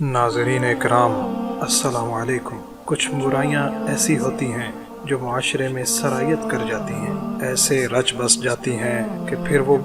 ناظرین اکرام، السلام علیکم۔ کچھ برائیاں ایسی ہوتی ہیں جو معاشرے میں سرایت کر جاتی ہیں، ایسے رچ بس جاتی ہیں کہ پھر وہ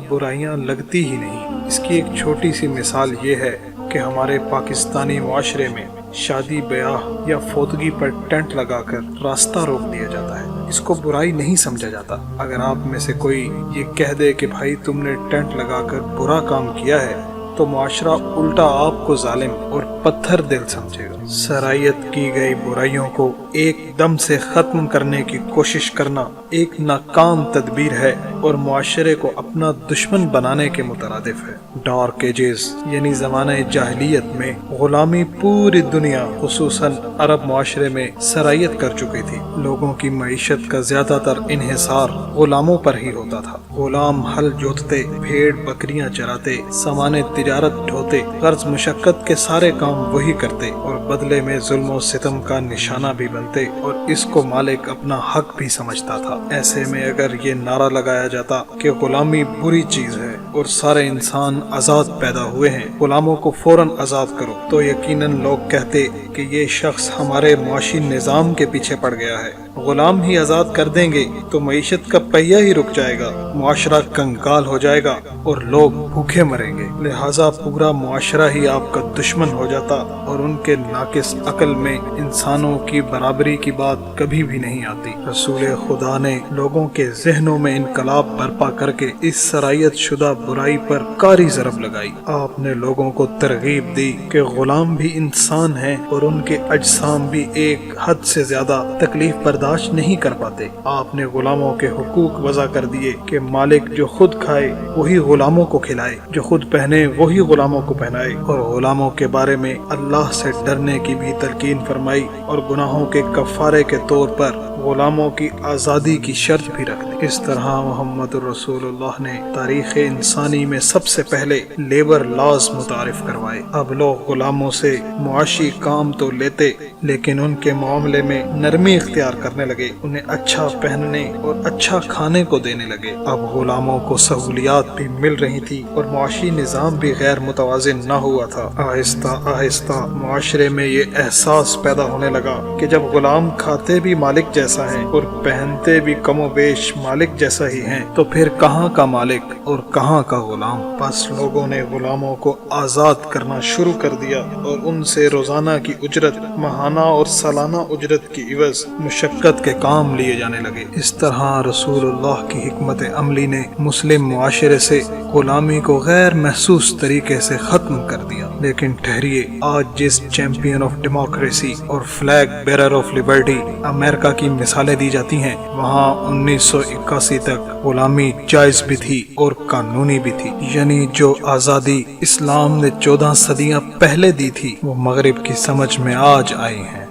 برائیاں لگتی ہی نہیں۔ اس کی ایک چھوٹی سی مثال یہ ہے کہ ہمارے پاکستانی معاشرے میں شادی بیاہ یا فوتگی پر ٹینٹ لگا کر راستہ روک دیا جاتا ہے۔ اس کو برائی نہیں سمجھا جاتا۔ اگر آپ میں سے کوئی یہ کہہ دے کہ بھائی تم نے ٹینٹ لگا کر برا کام کیا ہے، تو معاشرہ الٹا آپ کو ظالم اور پتھر دل سمجھے گا۔ سرایت کی گئی برائیوں کو ایک دم سے ختم کرنے کی کوشش کرنا ایک ناکام تدبیر ہے اور معاشرے کو اپنا دشمن بنانے کے مترادف ہے۔ ڈارک ایجز یعنی زمانہ جاہلیت میں غلامی پوری دنیا خصوصاً عرب معاشرے میں سرایت کر چکی تھی۔ لوگوں کی معیشت کا زیادہ تر انحصار غلاموں پر ہی ہوتا تھا۔ غلام ہل جوتتے، بھیڑ بکریاں چراتے، سامان تجارت ڈھوتے، غرض مشقت کے سارے کام وہی کرتے اور بدلے میں ظلم و ستم کا نشانہ بھی بنتے، اور اس کو مالک اپنا حق بھی سمجھتا تھا۔ ایسے میں اگر یہ نعرہ لگایا جاتا کہ غلامی بری چیز ہے اور سارے انسان آزاد پیدا ہوئے ہیں، غلاموں کو فوراً آزاد کرو، تو یقیناً لوگ کہتے کہ یہ شخص ہمارے معاشی نظام کے پیچھے پڑ گیا ہے۔ غلام ہی آزاد کر دیں گے تو معیشت کا پہیہ ہی رک جائے گا، معاشرہ کنگال ہو جائے گا اور لوگ بھوکے مریں گے۔ لہٰذا پورا معاشرہ ہی آپ کا دشمن ہو جاتا اور ان کے ناقص عقل میں انسانوں کی برابری کی بات کبھی بھی نہیں آتی۔ رسول خدا نے لوگوں کے ذہنوں میں انقلاب برپا کر کے اس سرایت شدہ برائی پر کاری ضرب لگائی۔ آپ نے لوگوں کو ترغیب دی کہ غلام بھی انسان ہیں اور ان کے اجسام بھی ایک حد سے زیادہ تکلیف برداشت نہیں کر پاتے۔ آپ نے غلاموں کے حقوق وضع کر دیے کہ مالک جو خود کھائے وہی غلاموں کو کھلائے، جو خود پہنے وہی غلاموں کو پہنائے، اور غلاموں کے بارے میں اللہ سے ڈرنے کی بھی تلقین فرمائی اور گناہوں کے کفارے کے طور پر غلاموں کی آزادی کی شرط بھی رکھ دی۔ اس طرح محمد رسول اللہ نے تاریخ انسانی میں سب سے پہلے لیبر لاز متعارف کروائے۔ اب لوگ غلاموں سے معاشی کام تو لیتے لیکن ان کے معاملے میں نرمی اختیار کرنے لگے، انہیں اچھا پہننے اور اچھا کھانے کو دینے لگے۔ اب غلاموں کو سہولیات بھی مل رہی تھی اور معاشی نظام بھی غیر متوازن نہ ہوا تھا۔ آہستہ آہستہ معاشرے میں یہ احساس پیدا ہونے لگا کہ جب غلام کھاتے بھی مالک جیسا ہیں اور پہنتے بھی کم و بیش مالک جیسا ہی ہیں، تو پھر کہاں کا مالک اور کہاں کا غلام؟ بس لوگوں نے غلاموں کو آزاد کرنا شروع کر دیا اور ان سے روزانہ کی اجرت، ماہانہ اور سالانہ اجرت کی عوض مشقت کے کام لیے جانے لگے۔ اس طرح رسول اللہ کی حکمت عملی نے مسلم معاشرے سے غلامی کو غیر محسوس طریقے سے ختم کر دیا۔ لیکن ٹھہریے، آج جس چیمپئن آف ڈیموکریسی اور فلیگ بیرر آف لبرٹی امریکہ کی مثالیں دی جاتی ہیں، وہاں 1981 تک غلامی جائز بھی تھی اور قانونی بھی تھی۔ یعنی جو آزادی اسلام نے 14 صدیاں پہلے دی تھی وہ مغرب کی سمجھ میں آج آئی ہیں۔